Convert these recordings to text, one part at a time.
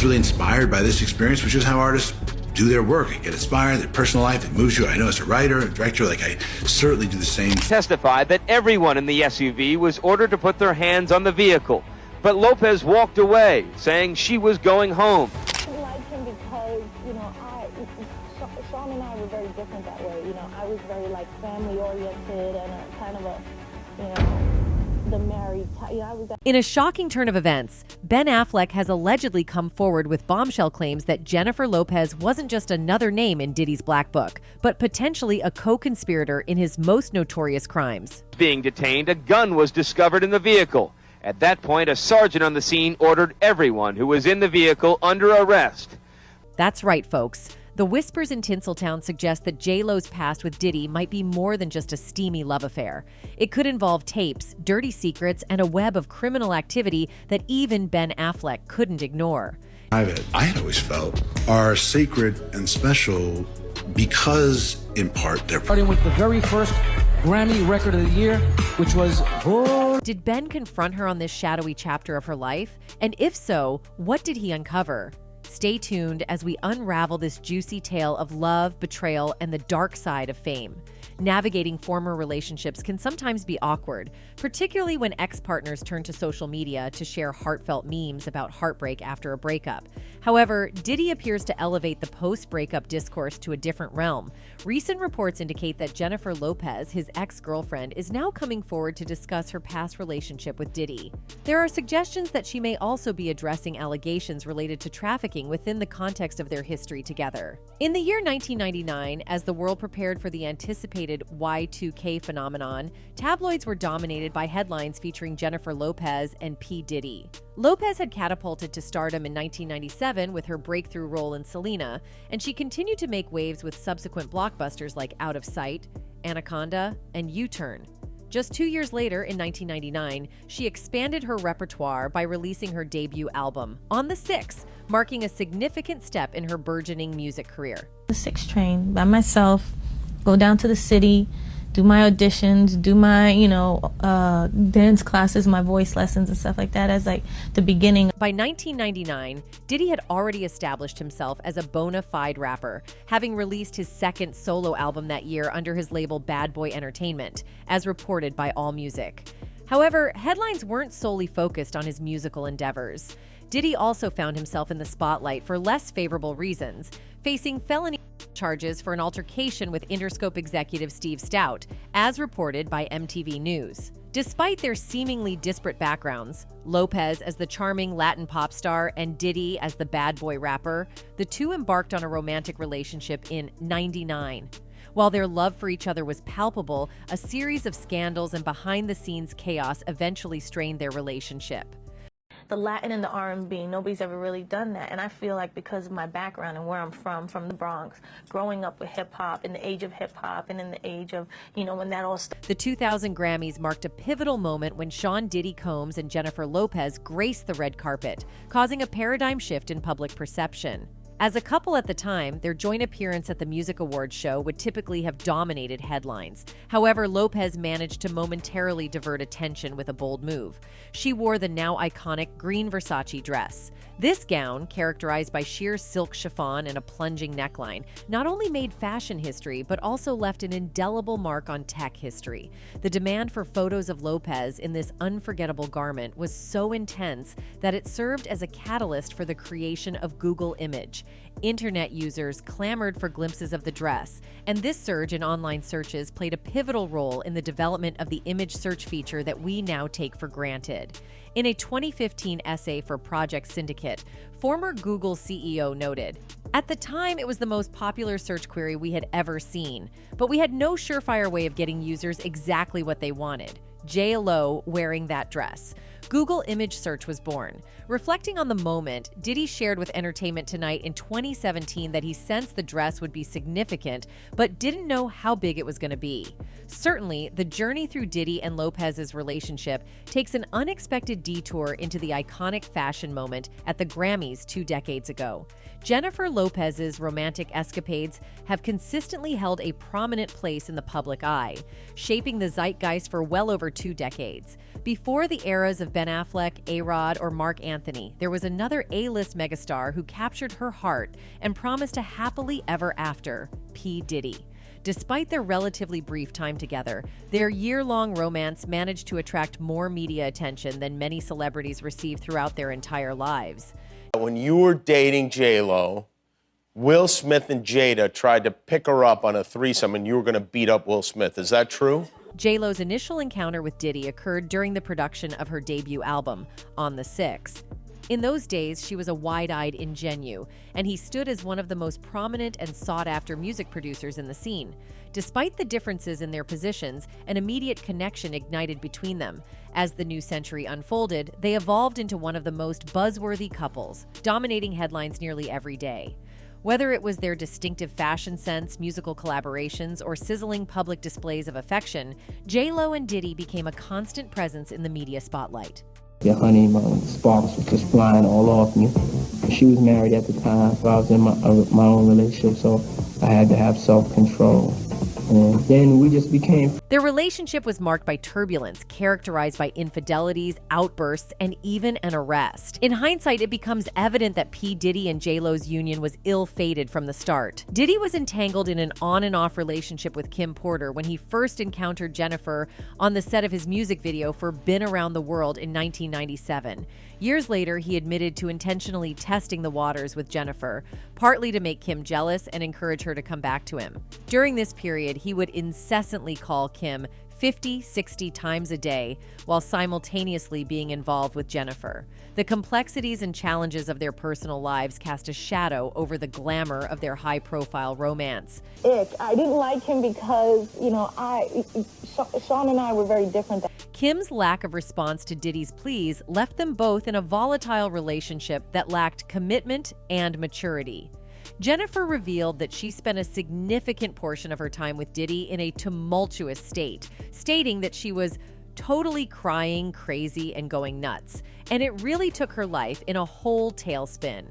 Really inspired by this experience, which is how artists do their work. They get inspired, their personal life, it moves you. I know as a writer, a director, like I certainly do the same. Testified that everyone in the SUV was ordered to put their hands on the vehicle, but Lopez walked away, saying she was going home. I like him because, Sean and I were very different that way. I was very family oriented and a kind of the married type. In a shocking turn of events, Ben Affleck has allegedly come forward with bombshell claims that Jennifer Lopez wasn't just another name in Diddy's Black Book, but potentially a co-conspirator in his most notorious crimes. Being detained, a gun was discovered in the vehicle. At that point, a sergeant on the scene ordered everyone who was in the vehicle under arrest. That's right, folks. The whispers in Tinseltown suggest that JLO's past with Diddy might be more than just a steamy love affair. It could involve tapes, dirty secrets, and a web of criminal activity that even Ben Affleck couldn't ignore. I had always felt are sacred and special because, in part, they're starting with the very first Grammy record of the year, which was Did Ben confront her on this shadowy chapter of her life? And if so, what did he uncover? Stay tuned as we unravel this juicy tale of love, betrayal, and the dark side of fame. Navigating former relationships can sometimes be awkward, particularly when ex-partners turn to social media to share heartfelt memes about heartbreak after a breakup. However, Diddy appears to elevate the post-breakup discourse to a different realm. Recent reports indicate that Jennifer Lopez, his ex-girlfriend, is now coming forward to discuss her past relationship with Diddy. There are suggestions that she may also be addressing allegations related to trafficking within the context of their history together. In the year 1999, as the world prepared for the anticipated Y2K phenomenon, tabloids were dominated by headlines featuring Jennifer Lopez and P. Diddy. Lopez had catapulted to stardom in 1997 with her breakthrough role in Selena, and she continued to make waves with subsequent blockbusters like Out of Sight, Anaconda, and U-Turn. Just 2 years later, in 1999, she expanded her repertoire by releasing her debut album, On the Six, marking a significant step in her burgeoning music career. The 6 train by myself, go down to the city, do my auditions, do my, dance classes, my voice lessons and stuff like that as the beginning. By 1999, Diddy had already established himself as a bona fide rapper, having released his second solo album that year under his label Bad Boy Entertainment, as reported by AllMusic. However, headlines weren't solely focused on his musical endeavors. Diddy also found himself in the spotlight for less favorable reasons, facing felony charges for an altercation with Interscope executive Steve Stout, as reported by MTV News. Despite their seemingly disparate backgrounds, Lopez as the charming Latin pop star and Diddy as the bad boy rapper, the two embarked on a romantic relationship in '99. While their love for each other was palpable, a series of scandals and behind-the-scenes chaos eventually strained their relationship. The Latin and the R&B, nobody's ever really done that. And I feel like because of my background and where I'm from the Bronx, growing up with hip-hop, in the age of hip-hop and in the age of, when that all started. The 2000 Grammys marked a pivotal moment when Sean Diddy Combs and Jennifer Lopez graced the red carpet, causing a paradigm shift in public perception. As a couple at the time, their joint appearance at the Music Awards show would typically have dominated headlines. However, Lopez managed to momentarily divert attention with a bold move. She wore the now iconic green Versace dress. This gown, characterized by sheer silk chiffon and a plunging neckline, not only made fashion history, but also left an indelible mark on tech history. The demand for photos of Lopez in this unforgettable garment was so intense that it served as a catalyst for the creation of Google Image. Internet users clamored for glimpses of the dress, and this surge in online searches played a pivotal role in the development of the image search feature that we now take for granted. In a 2015 essay for Project Syndicate, former Google CEO noted, "At the time, it was the most popular search query we had ever seen, but we had no surefire way of getting users exactly what they wanted. JLO wearing that dress." Google Image Search was born. Reflecting on the moment, Diddy shared with Entertainment Tonight in 2017 that he sensed the dress would be significant, but didn't know how big it was going to be. Certainly, the journey through Diddy and Lopez's relationship takes an unexpected detour into the iconic fashion moment at the Grammys 2 decades ago. Jennifer Lopez's romantic escapades have consistently held a prominent place in the public eye, shaping the zeitgeist for well over 2 decades. Before the eras of Ben Affleck, A-Rod, or Mark Anthony, there was another A-list megastar who captured her heart and promised a happily ever after, P. Diddy. Despite their relatively brief time together, their year-long romance managed to attract more media attention than many celebrities received throughout their entire lives. When you were dating JLO, Will Smith and Jada tried to pick her up on a threesome and you were going to beat up Will Smith. Is that true? JLo's initial encounter with Diddy occurred during the production of her debut album, On the Six. In those days, she was a wide-eyed ingenue, and he stood as one of the most prominent and sought-after music producers in the scene. Despite the differences in their positions, an immediate connection ignited between them. As the new century unfolded, they evolved into one of the most buzzworthy couples, dominating headlines nearly every day. Whether it was their distinctive fashion sense, musical collaborations, or sizzling public displays of affection, JLo and Diddy became a constant presence in the media spotlight. Your honeymoon sparks were just flying all off me. She was married at the time, so I was in my own relationship, so I had to have self-control. And then we just became... Their relationship was marked by turbulence, characterized by infidelities, outbursts, and even an arrest. In hindsight, it becomes evident that P. Diddy and JLo's union was ill-fated from the start. Diddy was entangled in an on-and-off relationship with Kim Porter when he first encountered Jennifer on the set of his music video for Been Around the World in 1997. Years later, he admitted to intentionally testing the waters with Jennifer, partly to make Kim jealous and encourage her to come back to him. During this period, he would incessantly call Kim 50, 60 times a day while simultaneously being involved with Jennifer. The complexities and challenges of their personal lives cast a shadow over the glamour of their high-profile romance. I didn't like him because, Sean and I were very different. Kim's lack of response to Diddy's pleas left them both in a volatile relationship that lacked commitment and maturity. Jennifer revealed that she spent a significant portion of her time with Diddy in a tumultuous state, stating that she was totally crying, crazy, and going nuts, and it really took her life in a whole tailspin.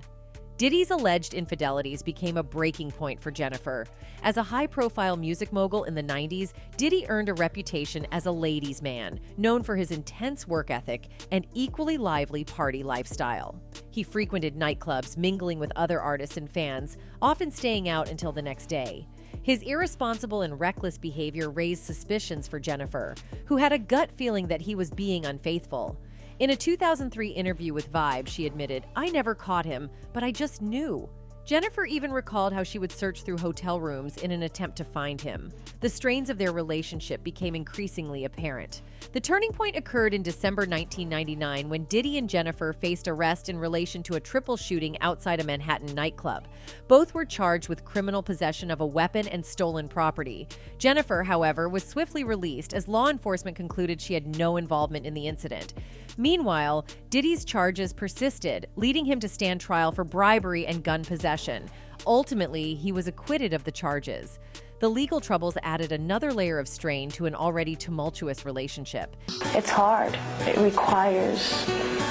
Diddy's alleged infidelities became a breaking point for Jennifer. As a high-profile music mogul in the 90s, Diddy earned a reputation as a ladies' man, known for his intense work ethic and equally lively party lifestyle. He frequented nightclubs, mingling with other artists and fans, often staying out until the next day. His irresponsible and reckless behavior raised suspicions for Jennifer, who had a gut feeling that he was being unfaithful. In a 2003 interview with Vibe, she admitted, "I never caught him, but I just knew." Jennifer even recalled how she would search through hotel rooms in an attempt to find him. The strains of their relationship became increasingly apparent. The turning point occurred in December 1999 when Diddy and Jennifer faced arrest in relation to a triple shooting outside a Manhattan nightclub. Both were charged with criminal possession of a weapon and stolen property. Jennifer, however, was swiftly released as law enforcement concluded she had no involvement in the incident. Meanwhile, Diddy's charges persisted, leading him to stand trial for bribery and gun possession. Ultimately, he was acquitted of the charges. The legal troubles added another layer of strain to an already tumultuous relationship. It's hard. It requires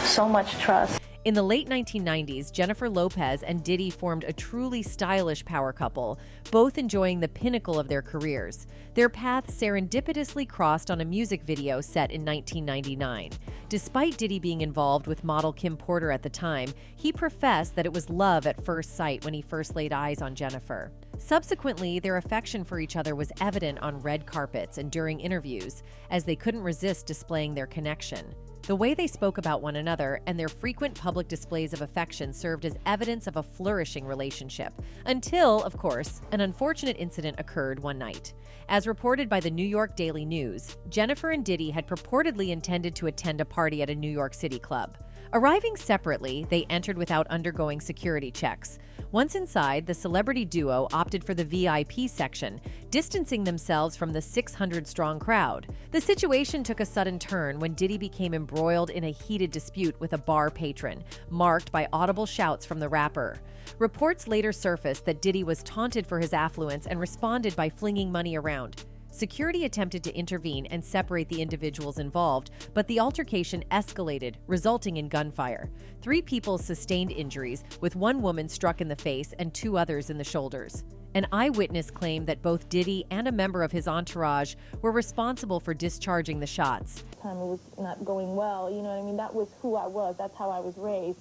so much trust. In the late 1990s, Jennifer Lopez and Diddy formed a truly stylish power couple, both enjoying the pinnacle of their careers. Their paths serendipitously crossed on a music video set in 1999. Despite Diddy being involved with model Kim Porter at the time, he professed that it was love at first sight when he first laid eyes on Jennifer. Subsequently, their affection for each other was evident on red carpets and during interviews, as they couldn't resist displaying their connection. The way they spoke about one another and their frequent public displays of affection served as evidence of a flourishing relationship, until, of course, an unfortunate incident occurred one night. As reported by the New York Daily News, Jennifer and Diddy had purportedly intended to attend a party at a New York City club. Arriving separately, they entered without undergoing security checks. Once inside, the celebrity duo opted for the VIP section, distancing themselves from the 600-strong crowd. The situation took a sudden turn when Diddy became embroiled in a heated dispute with a bar patron, marked by audible shouts from the rapper. Reports later surfaced that Diddy was taunted for his affluence and responded by flinging money around. Security attempted to intervene and separate the individuals involved, but the altercation escalated, resulting in gunfire. 3 people sustained injuries, with 1 woman struck in the face and 2 others in the shoulders. An eyewitness claimed that both Diddy and a member of his entourage were responsible for discharging the shots. Time it was not going well, you know what I mean? That was who I was. That's how I was raised.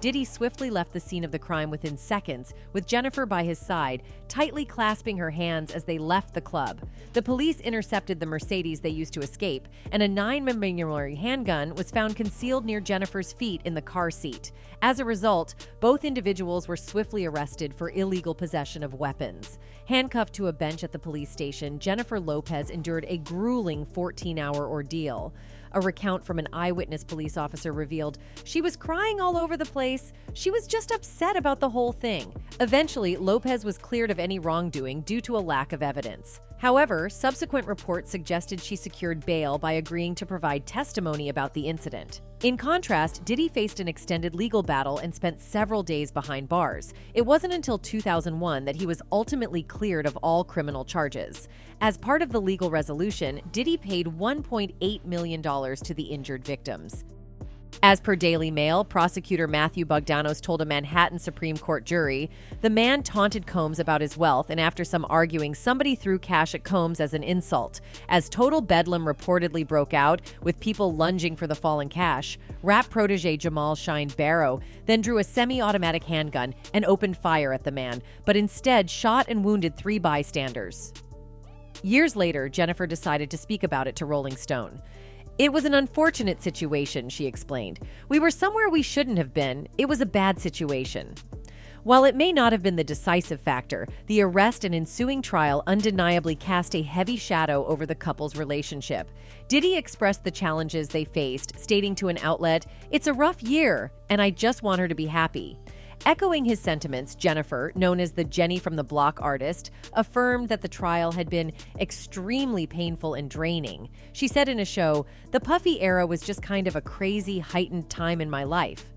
Diddy swiftly left the scene of the crime within seconds, with Jennifer by his side, tightly clasping her hands as they left the club. The police intercepted the Mercedes they used to escape, and a 9mm handgun was found concealed near Jennifer's feet in the car seat. As a result, both individuals were swiftly arrested for illegal possession of weapons. Handcuffed to a bench at the police station, Jennifer Lopez endured a grueling 14-hour ordeal. A recount from an eyewitness police officer revealed she was crying all over the place. She was just upset about the whole thing. Eventually, Lopez was cleared of any wrongdoing due to a lack of evidence. However, subsequent reports suggested she secured bail by agreeing to provide testimony about the incident. In contrast, Diddy faced an extended legal battle and spent several days behind bars. It wasn't until 2001 that he was ultimately cleared of all criminal charges. As part of the legal resolution, Diddy paid $1.8 million to the injured victims. As per Daily Mail, prosecutor Matthew Bogdanos told a Manhattan Supreme Court jury, the man taunted Combs about his wealth, and after some arguing, somebody threw cash at Combs as an insult. As total bedlam reportedly broke out, with people lunging for the fallen cash, rap protege Jamal Shine Barrow then drew a semi-automatic handgun and opened fire at the man, but instead shot and wounded 3 bystanders. Years later, Jennifer decided to speak about it to Rolling Stone. It was an unfortunate situation, she explained. We were somewhere we shouldn't have been. It was a bad situation. While it may not have been the decisive factor, the arrest and ensuing trial undeniably cast a heavy shadow over the couple's relationship. Diddy expressed the challenges they faced, stating to an outlet, "It's a rough year, and I just want her to be happy." Echoing his sentiments, Jennifer, known as the Jenny from the Block artist, affirmed that the trial had been extremely painful and draining. She said in a show, "The Puffy era was just kind of a crazy, heightened time in my life."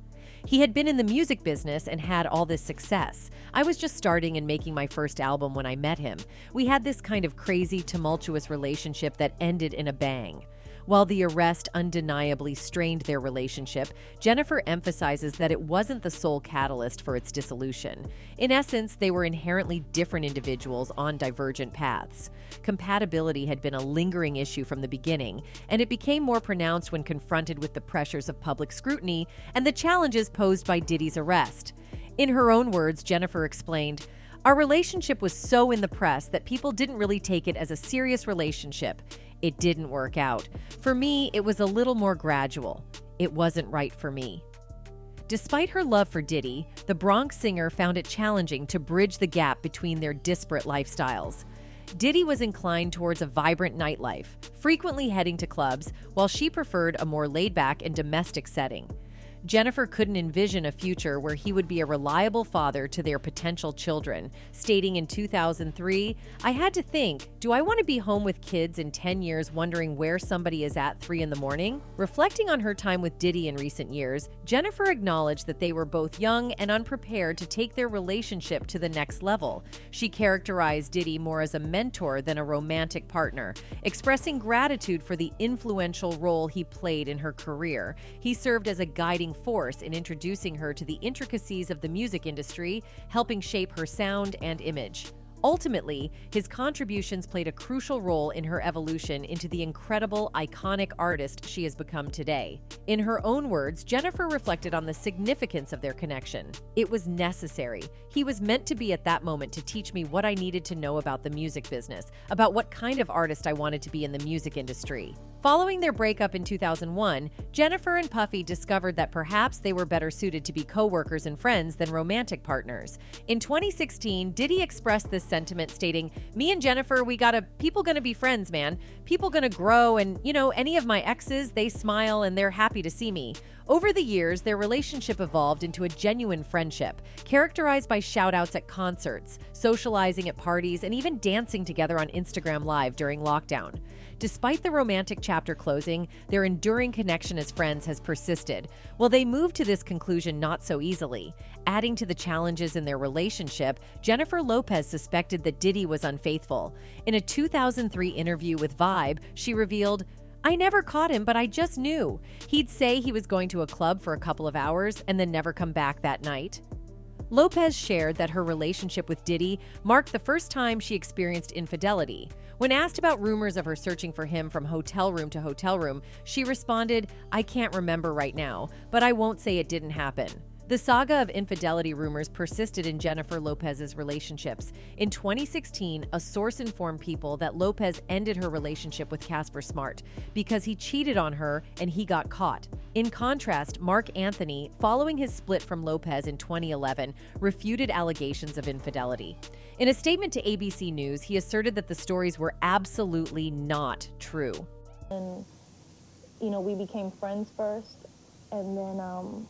He had been in the music business and had all this success. I was just starting and making my first album when I met him. We had this kind of crazy, tumultuous relationship that ended in a bang. While the arrest undeniably strained their relationship, Jennifer emphasizes that it wasn't the sole catalyst for its dissolution. In essence, they were inherently different individuals on divergent paths. Compatibility had been a lingering issue from the beginning, and it became more pronounced when confronted with the pressures of public scrutiny and the challenges posed by Diddy's arrest. In her own words, Jennifer explained, "Our relationship was so in the press that people didn't really take it as a serious relationship. It didn't work out. For me, it was a little more gradual. It wasn't right for me." Despite her love for Diddy, the Bronx singer found it challenging to bridge the gap between their disparate lifestyles. Diddy was inclined towards a vibrant nightlife, frequently heading to clubs, while she preferred a more laid-back and domestic setting. Jennifer couldn't envision a future where he would be a reliable father to their potential children, stating in 2003, "I had to think, do I want to be home with kids in 10 years wondering where somebody is at 3 in the morning?" Reflecting on her time with Diddy in recent years, Jennifer acknowledged that they were both young and unprepared to take their relationship to the next level. She characterized Diddy more as a mentor than a romantic partner, expressing gratitude for the influential role he played in her career. He served as a guiding force in introducing her to the intricacies of the music industry, helping shape her sound and image. Ultimately, his contributions played a crucial role in her evolution into the incredible, iconic artist she has become today. In her own words, Jennifer reflected on the significance of their connection. "It was necessary. He was meant to be at that moment to teach me what I needed to know about the music business, about what kind of artist I wanted to be in the music industry." Following their breakup in 2001, Jennifer and Puffy discovered that perhaps they were better suited to be co-workers and friends than romantic partners. In 2016, Diddy expressed this sentiment, stating, "Me and Jennifer, people gonna be friends, man. People gonna grow, and any of my exes, they smile and they're happy to see me." Over the years, their relationship evolved into a genuine friendship, characterized by shout-outs at concerts, socializing at parties, and even dancing together on Instagram Live during lockdown. Despite the romantic chapter closing, their enduring connection as friends has persisted. Well, they moved to this conclusion not so easily. Adding to the challenges in their relationship, Jennifer Lopez suspected that Diddy was unfaithful. In a 2003 interview with Vibe, she revealed, "I never caught him, but I just knew. He'd say he was going to a club for a couple of hours and then never come back that night." Lopez shared that her relationship with Diddy marked the first time she experienced infidelity. When asked about rumors of her searching for him from hotel room to hotel room, she responded, "I can't remember right now, but I won't say it didn't happen." The saga of infidelity rumors persisted in Jennifer Lopez's relationships. In 2016, a source informed people that Lopez ended her relationship with Casper Smart because he cheated on her and he got caught. In contrast, Mark Anthony, following his split from Lopez in 2011, refuted allegations of infidelity. In a statement to ABC News, he asserted that the stories were absolutely not true. And, we became friends first, and then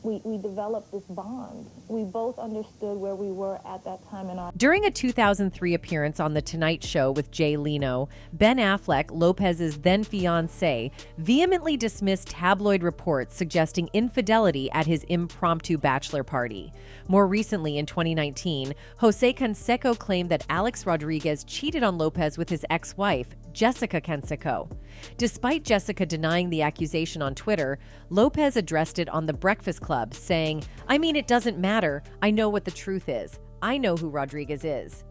we developed this bond. We both understood where we were at that time in our... During a 2003 appearance on The Tonight Show with JLO, Ben Affleck, Lopez's then-fiancé, vehemently dismissed tabloid reports suggesting infidelity at his impromptu bachelor party. More recently, in 2019, Jose Canseco claimed that Alex Rodriguez cheated on Lopez with his ex-wife, Jessica Canseco. Despite Jessica denying the accusation on Twitter, Lopez addressed it on The Breakfast Club, saying, "I mean, it doesn't matter. I know what the truth is. I know who Rodriguez is."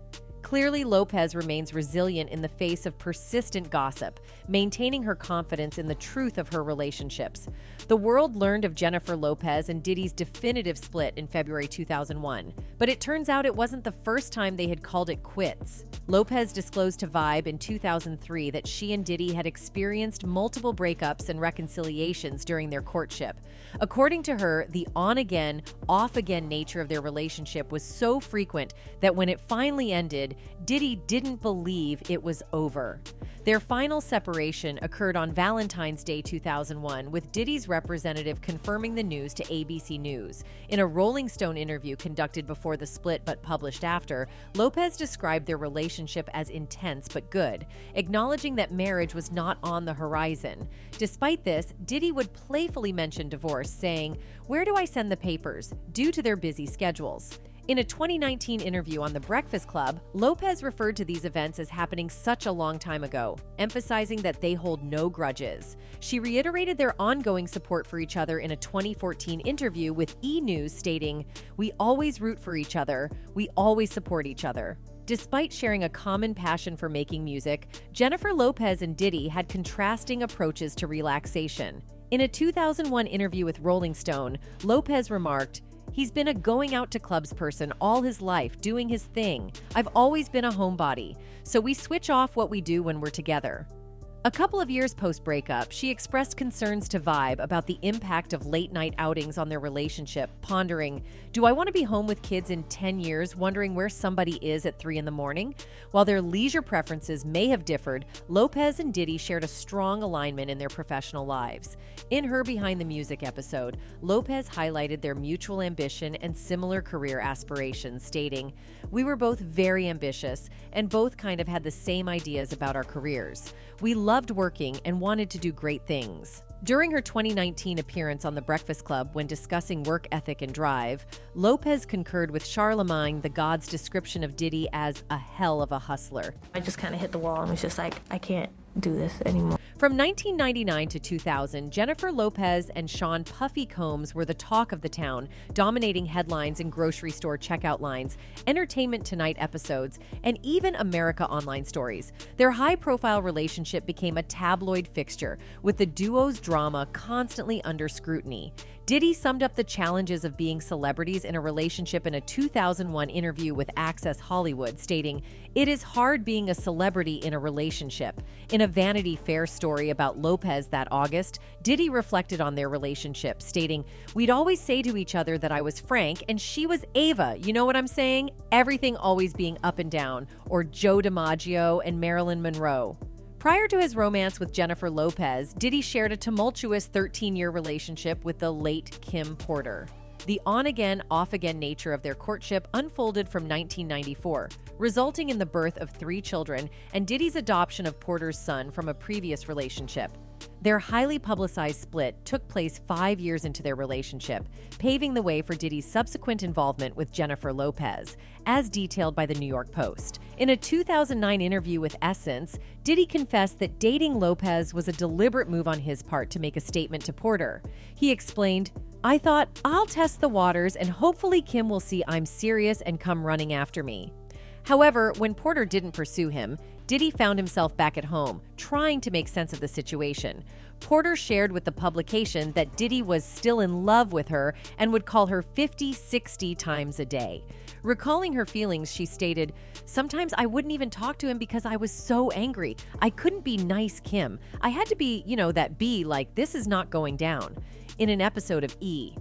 Clearly, Lopez remains resilient in the face of persistent gossip, maintaining her confidence in the truth of her relationships. The world learned of Jennifer Lopez and Diddy's definitive split in February 2001, but it turns out it wasn't the first time they had called it quits. Lopez disclosed to Vibe in 2003 that she and Diddy had experienced multiple breakups and reconciliations during their courtship. According to her, the on-again, off-again nature of their relationship was so frequent that when it finally ended, Diddy didn't believe it was over. Their final separation occurred on Valentine's Day 2001, with Diddy's representative confirming the news to ABC News. In a Rolling Stone interview conducted before the split but published after, Lopez described their relationship as intense but good, acknowledging that marriage was not on the horizon. Despite this, Diddy would playfully mention divorce, saying, "Where do I send the papers?" due to their busy schedules. In a 2019 interview on The Breakfast Club, Lopez referred to these events as happening such a long time ago, emphasizing that they hold no grudges. She reiterated their ongoing support for each other in a 2014 interview with E! News, stating, "We always root for each other. We always support each other." Despite sharing a common passion for making music, Jennifer Lopez and Diddy had contrasting approaches to relaxation. In a 2001 interview with Rolling Stone, Lopez remarked, "He's been a going out to clubs person all his life, doing his thing. I've always been a homebody, so we switch off what we do when we're together." A couple of years post-breakup, she expressed concerns to Vibe about the impact of late-night outings on their relationship, pondering, "Do I want to be home with kids in 10 years wondering where somebody is at 3 in the morning?" While their leisure preferences may have differed, Lopez and Diddy shared a strong alignment in their professional lives. In her Behind the Music episode, Lopez highlighted their mutual ambition and similar career aspirations, stating, "We were both very ambitious and both kind of had the same ideas about our careers. We loved working and wanted to do great things." During her 2019 appearance on The Breakfast Club when discussing work ethic and drive, Lopez concurred with Charlemagne the God's description of Diddy as a hell of a hustler. I just kind of hit the wall and was just like, I can't do this anymore. From 1999 to 2000, Jennifer Lopez and Sean Puffy Combs were the talk of the town, dominating headlines and grocery store checkout lines, Entertainment Tonight episodes, and even America Online stories. Their high-profile relationship became a tabloid fixture, with the duo's drama constantly under scrutiny. Diddy summed up the challenges of being celebrities in a relationship in a 2001 interview with Access Hollywood, stating, "It is hard being a celebrity in a relationship." In a Vanity Fair story about Lopez that August, Diddy reflected on their relationship, stating, "We'd always say to each other that I was Frank and she was Ava. You know what I'm saying? Everything always being up and down," or Joe DiMaggio and Marilyn Monroe. Prior to his romance with Jennifer Lopez, Diddy shared a tumultuous 13-year relationship with the late Kim Porter. The on-again, off-again nature of their courtship unfolded from 1994, resulting in the birth of 3 children and Diddy's adoption of Porter's son from a previous relationship. Their highly publicized split took place 5 years into their relationship, paving the way for Diddy's subsequent involvement with Jennifer Lopez, as detailed by the New York Post. In a 2009 interview with Essence, Diddy confessed that dating Lopez was a deliberate move on his part to make a statement to Porter. He explained, "I thought, I'll test the waters and hopefully Kim will see I'm serious and come running after me." However, when Porter didn't pursue him, Diddy found himself back at home, trying to make sense of the situation. Porter shared with the publication that Diddy was still in love with her and would call her 50, 60 times a day. Recalling her feelings, she stated, "Sometimes I wouldn't even talk to him because I was so angry. I couldn't be nice Kim. I had to be, that B, like, this is not going down." In an episode of E!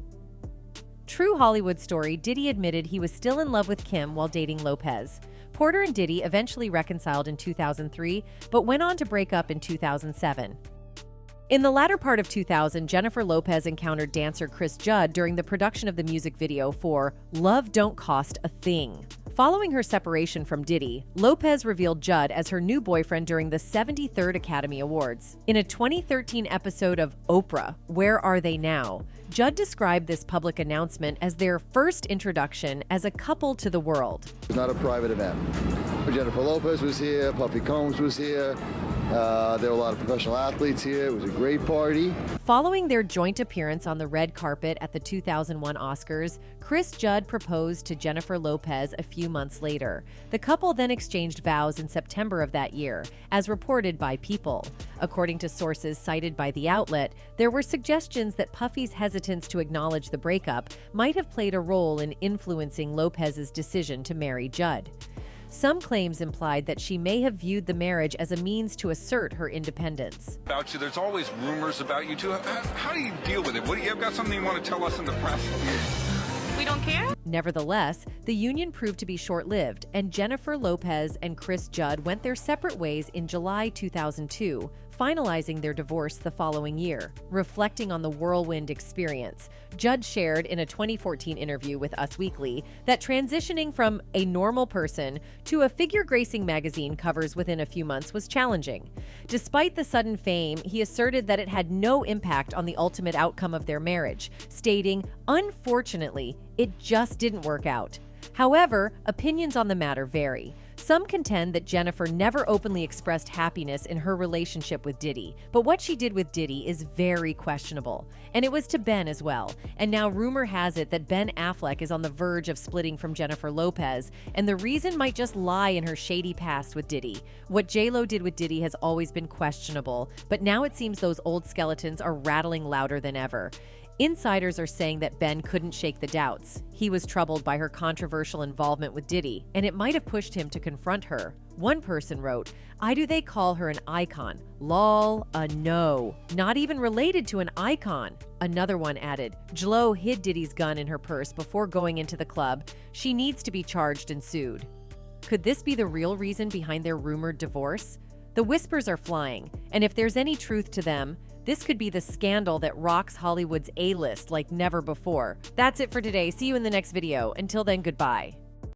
True Hollywood Story, Diddy admitted he was still in love with Kim while dating Lopez. Porter and Diddy eventually reconciled in 2003, but went on to break up in 2007. In the latter part of 2000, Jennifer Lopez encountered dancer Judd during the production of the music video for Love Don't Cost a Thing. Following her separation from Diddy, Lopez revealed Judd as her new boyfriend during the 73rd Academy Awards. In a 2013 episode of Oprah, Where Are They Now?, Judd described this public announcement as their first introduction as a couple to the world. It's not a private event. Jennifer Lopez was here, Puffy Combs was here. There were a lot of professional athletes here. It was a great party. Following their joint appearance on the red carpet at the 2001 Oscars, Judd proposed to Jennifer Lopez a few months later. The couple then exchanged vows in September of that year, as reported by People. According to sources cited by the outlet, there were suggestions that Puffy's hesitance to acknowledge the breakup might have played a role in influencing Lopez's decision to marry Judd. Some claims implied that she may have viewed the marriage as a means to assert her independence. About you, there's always rumors about you too. How do you deal with it? What do you have got something you want to tell us in the press? We don't care? Nevertheless, the union proved to be short-lived, and Jennifer Lopez and Judd went their separate ways in July 2002, finalizing their divorce the following year. Reflecting on the whirlwind experience, Judd shared in a 2014 interview with Us Weekly that transitioning from a normal person to a figure-gracing magazine covers within a few months was challenging. Despite the sudden fame, he asserted that it had no impact on the ultimate outcome of their marriage, stating, "Unfortunately, it just didn't work out." However, opinions on the matter vary. Some contend that Jennifer never openly expressed happiness in her relationship with Diddy, but what she did with Diddy is very questionable. And it was to Ben as well. And now rumor has it that Ben Affleck is on the verge of splitting from Jennifer Lopez, and the reason might just lie in her shady past with Diddy. What JLO did with Diddy has always been questionable, but now it seems those old skeletons are rattling louder than ever. Insiders are saying that Ben couldn't shake the doubts. He was troubled by her controversial involvement with Diddy, and it might have pushed him to confront her. One person wrote, "I do they call her an icon? Lol, a no. Not even related to an icon." Another one added, "JLO hid Diddy's gun in her purse before going into the club. She needs to be charged and sued." Could this be the real reason behind their rumored divorce? The whispers are flying, and if there's any truth to them, this could be the scandal that rocks Hollywood's A-list like never before. That's it for today. See you in the next video. Until then, goodbye.